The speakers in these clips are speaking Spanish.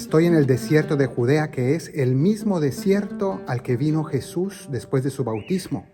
Estoy en el desierto de Judea, que es el mismo desierto al que vino Jesús después de su bautismo.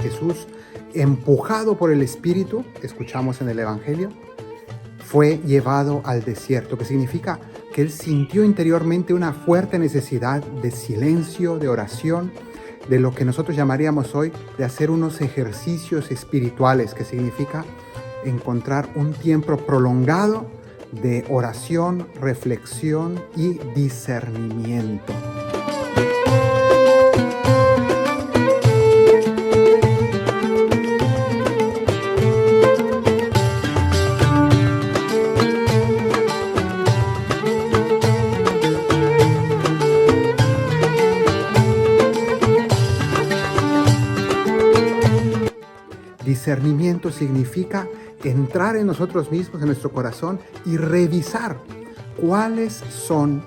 Jesús, empujado por el Espíritu, escuchamos en el Evangelio, fue llevado al desierto, que significa que él sintió interiormente una fuerte necesidad de silencio, de oración, de lo que nosotros llamaríamos hoy de hacer unos ejercicios espirituales, que significa encontrar un tiempo prolongado de oración, reflexión y discernimiento. Discernimiento significa entrar en nosotros mismos, en nuestro corazón, y revisar cuáles son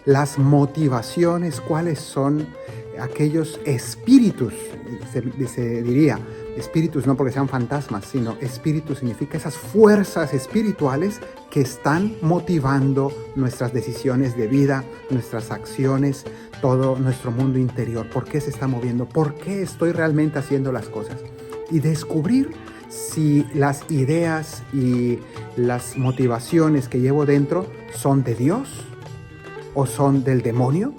las motivaciones, cuáles son aquellos espíritus, se diría, espíritus no porque sean fantasmas, sino espíritu significa esas fuerzas espirituales que están motivando nuestras decisiones de vida, nuestras acciones, todo nuestro mundo interior. ¿Por qué se está moviendo? ¿Por qué estoy realmente haciendo las cosas? Y descubrir si las ideas y las motivaciones que llevo dentro son de Dios, o son del demonio,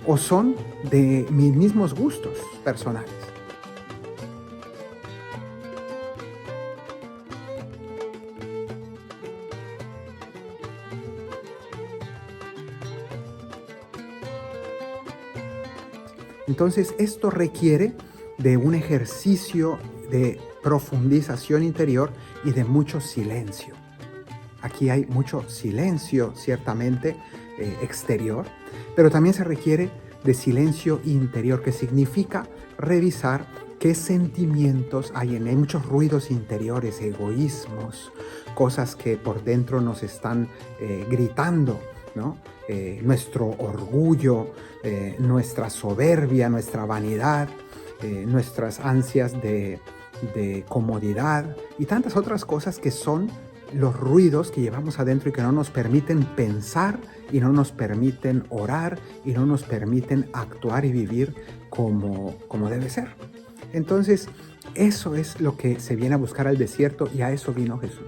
o son de mis mismos gustos personales. Entonces, esto requiere de un ejercicio de profundización interior y de mucho silencio. Aquí hay mucho silencio, ciertamente, exterior, pero también se requiere de silencio interior, que significa revisar qué sentimientos hay en él. Hay muchos ruidos interiores, egoísmos, cosas que por dentro nos están gritando, ¿no? Nuestro orgullo, nuestra soberbia, nuestra vanidad, nuestras ansias de comodidad y tantas otras cosas que son los ruidos que llevamos adentro y que no nos permiten pensar y no nos permiten orar y no nos permiten actuar y vivir como debe ser. Entonces, eso es lo que se viene a buscar al desierto, y a eso vino Jesús.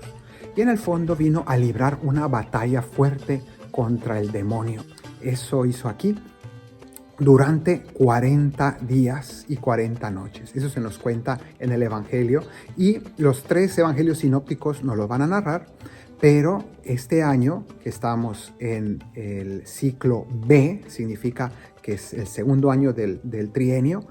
Y en el fondo vino a librar una batalla fuerte contra el demonio. Eso hizo aquí durante 40 días y 40 noches. Eso se nos cuenta en el Evangelio, y los 3 evangelios sinópticos nos lo van a narrar, pero este año que estamos en el ciclo B, significa que es el segundo año del trienio,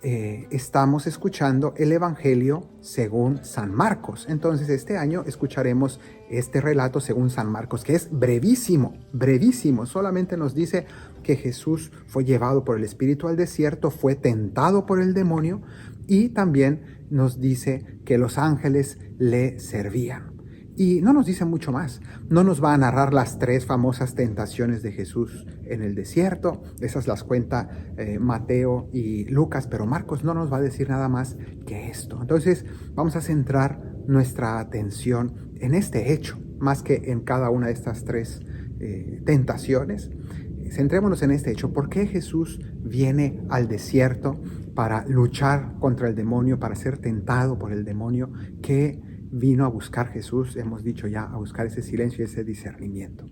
estamos escuchando el Evangelio según San Marcos. Entonces este año escucharemos este relato según San Marcos, que es brevísimo, brevísimo. Solamente nos dice que Jesús fue llevado por el Espíritu al desierto, fue tentado por el demonio, y también nos dice que los ángeles le servían. Y no nos dice mucho más. No nos va a narrar las 3 famosas tentaciones de Jesús en el desierto. Esas las cuenta Mateo y Lucas, pero Marcos no nos va a decir nada más que esto. Entonces vamos a centrar nuestra atención en este hecho, más que en cada una de estas 3 tentaciones. Centrémonos en este hecho. ¿Por qué Jesús viene al desierto para luchar contra el demonio, para ser tentado por el demonio? ¿Qué vino a buscar Jesús? Hemos dicho ya, a buscar ese silencio y ese discernimiento.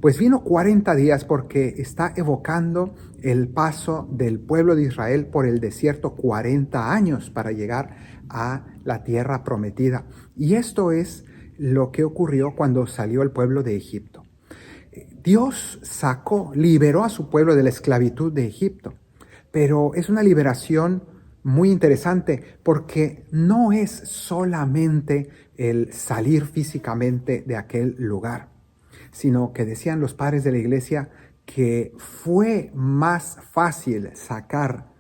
Pues vino 40 días porque está evocando el paso del pueblo de Israel por el desierto 40 años para llegar a la tierra prometida. Y esto es lo que ocurrió cuando salió el pueblo de Egipto. Dios liberó a su pueblo de la esclavitud de Egipto, pero es una liberación muy interesante porque no es solamente el salir físicamente de aquel lugar, sino que decían los padres de la iglesia que fue más fácil sacar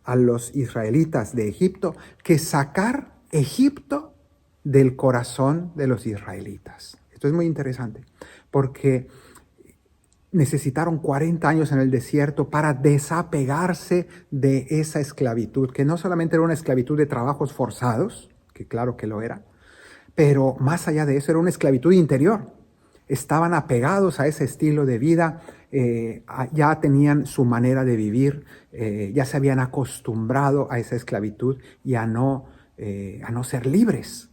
a los israelitas de Egipto que sacar Egipto del corazón de los israelitas. Esto es muy interesante porque necesitaron 40 años en el desierto para desapegarse de esa esclavitud, que no solamente era una esclavitud de trabajos forzados, que claro que lo era, pero más allá de eso era una esclavitud interior. Estaban apegados a ese estilo de vida, ya tenían su manera de vivir, ya se habían acostumbrado a esa esclavitud y a no ser libres.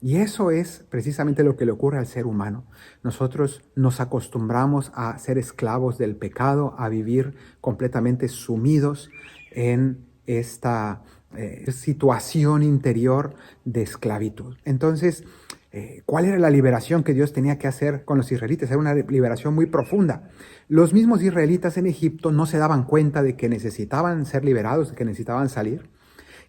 Y eso es precisamente lo que le ocurre al ser humano. Nosotros nos acostumbramos a ser esclavos del pecado, a vivir completamente sumidos en esta situación interior de esclavitud. Entonces, ¿cuál era la liberación que Dios tenía que hacer con los israelitas? Era una liberación muy profunda. Los mismos israelitas en Egipto no se daban cuenta de que necesitaban ser liberados, de que necesitaban salir.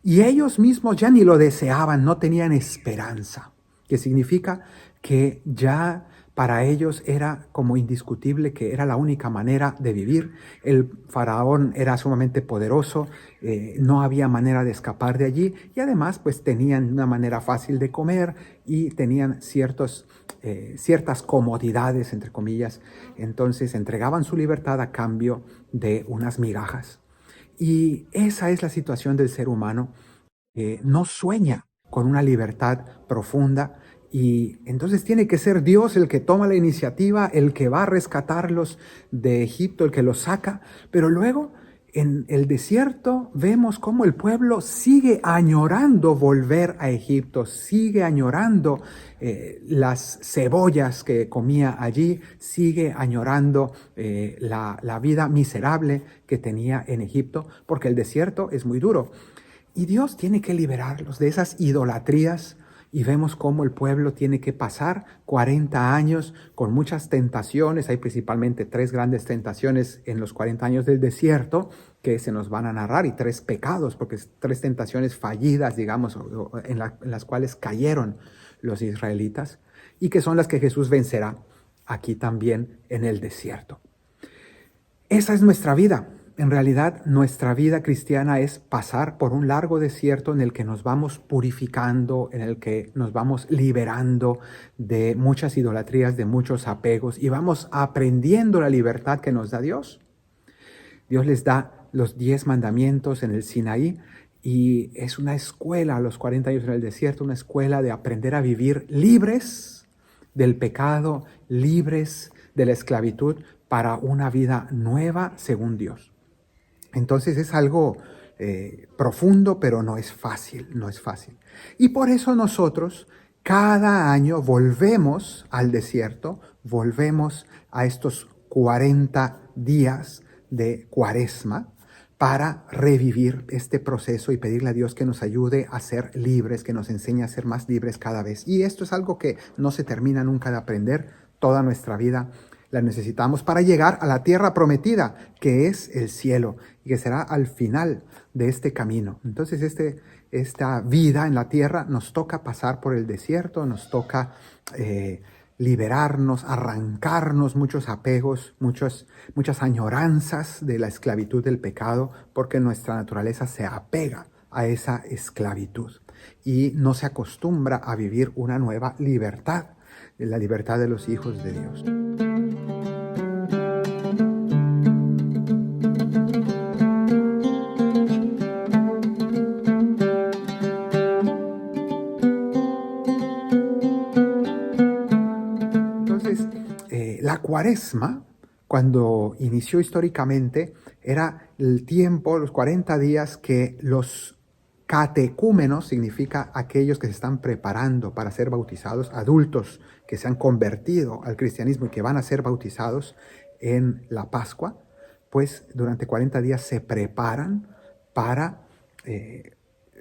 Y ellos mismos ya ni lo deseaban, no tenían esperanza, que significa que ya para ellos era como indiscutible que era la única manera de vivir. El faraón era sumamente poderoso, no había manera de escapar de allí y además pues tenían una manera fácil de comer y tenían ciertas comodidades, entre comillas. Entonces entregaban su libertad a cambio de unas migajas. Y esa es la situación del ser humano. No sueña con una libertad profunda y entonces tiene que ser Dios el que toma la iniciativa, el que va a rescatarlos de Egipto, el que los saca. Pero luego en el desierto vemos cómo el pueblo sigue añorando volver a Egipto, sigue añorando las cebollas que comía allí, sigue añorando la vida miserable que tenía en Egipto, porque el desierto es muy duro. Y Dios tiene que liberarlos de esas idolatrías y vemos cómo el pueblo tiene que pasar 40 años con muchas tentaciones. Hay principalmente 3 grandes tentaciones en los 40 años del desierto que se nos van a narrar y 3 pecados, porque 3 tentaciones fallidas, digamos, en las cuales cayeron los israelitas y que son las que Jesús vencerá aquí también en el desierto. Esa es nuestra vida. En realidad, nuestra vida cristiana es pasar por un largo desierto en el que nos vamos purificando, en el que nos vamos liberando de muchas idolatrías, de muchos apegos y vamos aprendiendo la libertad que nos da Dios. Dios les da los 10 mandamientos en el Sinaí y es una escuela a los 40 años en el desierto, una escuela de aprender a vivir libres del pecado, libres de la esclavitud para una vida nueva según Dios. Entonces es algo profundo, pero no es fácil, no es fácil. Y por eso nosotros cada año volvemos al desierto, volvemos a estos 40 días de Cuaresma para revivir este proceso y pedirle a Dios que nos ayude a ser libres, que nos enseñe a ser más libres cada vez. Y esto es algo que no se termina nunca de aprender, toda nuestra vida la necesitamos para llegar a la tierra prometida, que es el cielo, y que será al final de este camino. Entonces esta vida en la tierra nos toca pasar por el desierto, nos toca liberarnos, arrancarnos muchos apegos, muchas añoranzas de la esclavitud del pecado, porque nuestra naturaleza se apega a esa esclavitud y no se acostumbra a vivir una nueva libertad, la libertad de los hijos de Dios. La Cuaresma, cuando inició históricamente, era el tiempo, los 40 días que los catecúmenos, significa aquellos que se están preparando para ser bautizados, adultos que se han convertido al cristianismo y que van a ser bautizados en la Pascua, pues durante 40 días se preparan para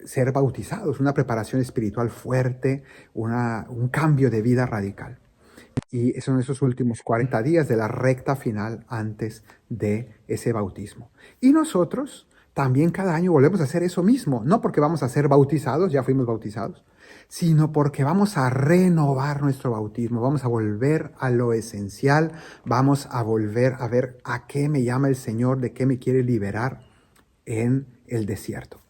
ser bautizados, una preparación espiritual fuerte, un cambio de vida radical. Y son esos últimos 40 días de la recta final antes de ese bautismo. Y nosotros también cada año volvemos a hacer eso mismo, no porque vamos a ser bautizados, ya fuimos bautizados, sino porque vamos a renovar nuestro bautismo, vamos a volver a lo esencial, vamos a volver a ver a qué me llama el Señor, de qué me quiere liberar en el desierto.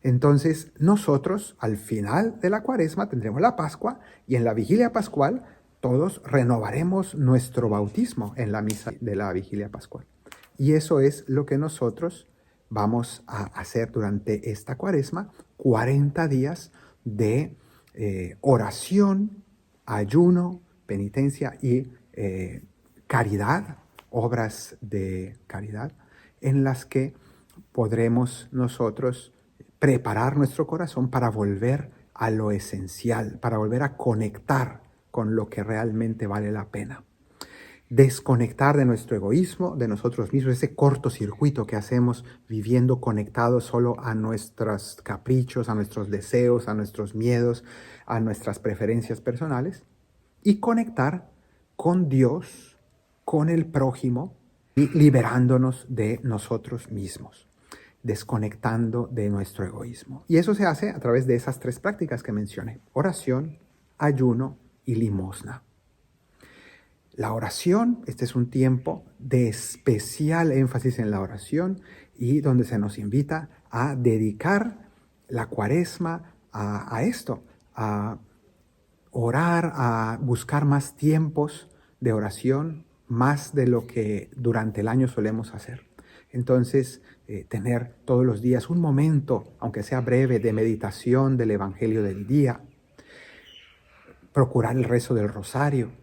Entonces, nosotros al final de la Cuaresma tendremos la Pascua y en la vigilia pascual todos renovaremos nuestro bautismo en la misa de la vigilia pascual. Y eso es lo que nosotros vamos a hacer durante esta Cuaresma, 40 días de oración, ayuno, penitencia y caridad, obras de caridad, en las que podremos nosotros preparar nuestro corazón para volver a lo esencial, para volver a conectar con lo que realmente vale la pena. Desconectar de nuestro egoísmo, de nosotros mismos, ese cortocircuito que hacemos viviendo conectados solo a nuestros caprichos, a nuestros deseos, a nuestros miedos, a nuestras preferencias personales, y conectar con Dios, con el prójimo, y liberándonos de nosotros mismos, desconectando de nuestro egoísmo. Y eso se hace a través de esas 3 prácticas que mencioné: oración, ayuno y limosna. La oración, este es un tiempo de especial énfasis en la oración y donde se nos invita a dedicar la Cuaresma a esto, a orar, a buscar más tiempos de oración, más de lo que durante el año solemos hacer. Entonces, tener todos los días un momento, aunque sea breve, de meditación del Evangelio del día, procurar el rezo del rosario,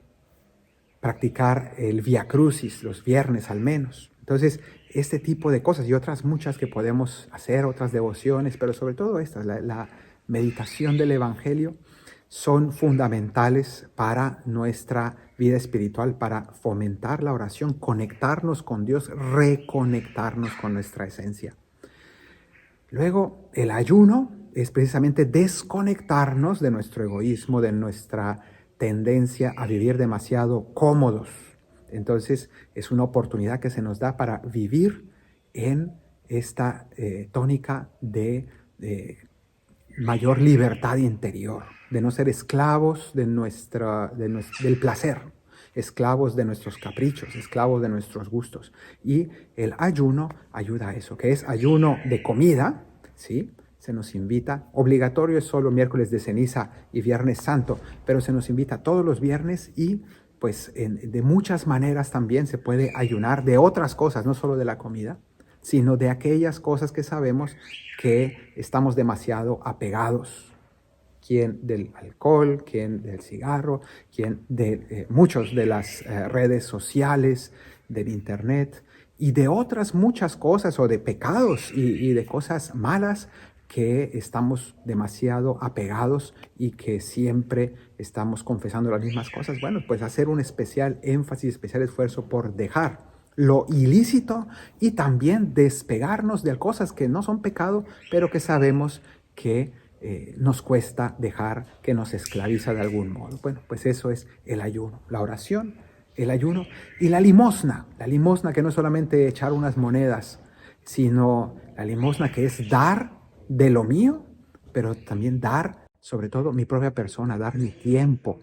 practicar el Vía Crucis los viernes al menos. Entonces, este tipo de cosas y otras muchas que podemos hacer, otras devociones, pero sobre todo estas, la meditación del Evangelio, son fundamentales para nuestra vida espiritual, para fomentar la oración, conectarnos con Dios, reconectarnos con nuestra esencia. Luego, el ayuno es precisamente desconectarnos de nuestro egoísmo, de nuestra tendencia a vivir demasiado cómodos. Entonces, es una oportunidad que se nos da para vivir en esta tónica de mayor libertad interior, de no ser esclavos del placer, esclavos de nuestros caprichos, esclavos de nuestros gustos. Y el ayuno ayuda a eso, que es ayuno de comida, ¿sí? Se nos invita, obligatorio es solo miércoles de ceniza y viernes santo, pero se nos invita todos los viernes y pues de muchas maneras también se puede ayunar de otras cosas, no solo de la comida, sino de aquellas cosas que sabemos que estamos demasiado apegados. Quien del alcohol, quien del cigarro, quien de muchos de las redes sociales, del internet y de otras muchas cosas o de pecados y de cosas malas que estamos demasiado apegados y que siempre estamos confesando las mismas cosas. Bueno, pues hacer un especial énfasis, especial esfuerzo por dejar lo ilícito y también despegarnos de cosas que no son pecado, pero que sabemos que nos cuesta dejar, que nos esclaviza de algún modo. Bueno, pues eso es el ayuno, la oración, el ayuno y la limosna que no es solamente echar unas monedas, sino la limosna que es dar de lo mío, pero también dar, sobre todo, mi propia persona, dar mi tiempo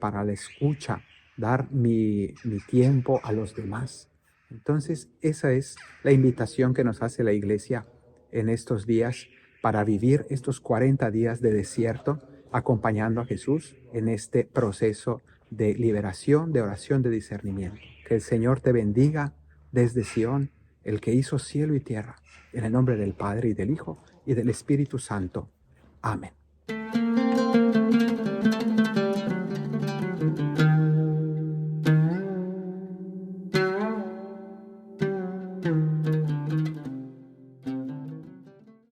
para la escucha, dar mi tiempo a los demás. Entonces, esa es la invitación que nos hace la Iglesia en estos días para vivir estos 40 días de desierto, acompañando a Jesús en este proceso de liberación, de oración, de discernimiento. Que el Señor te bendiga desde Sión, el que hizo cielo y tierra, en el nombre del Padre y del Hijo y del Espíritu Santo. Amén.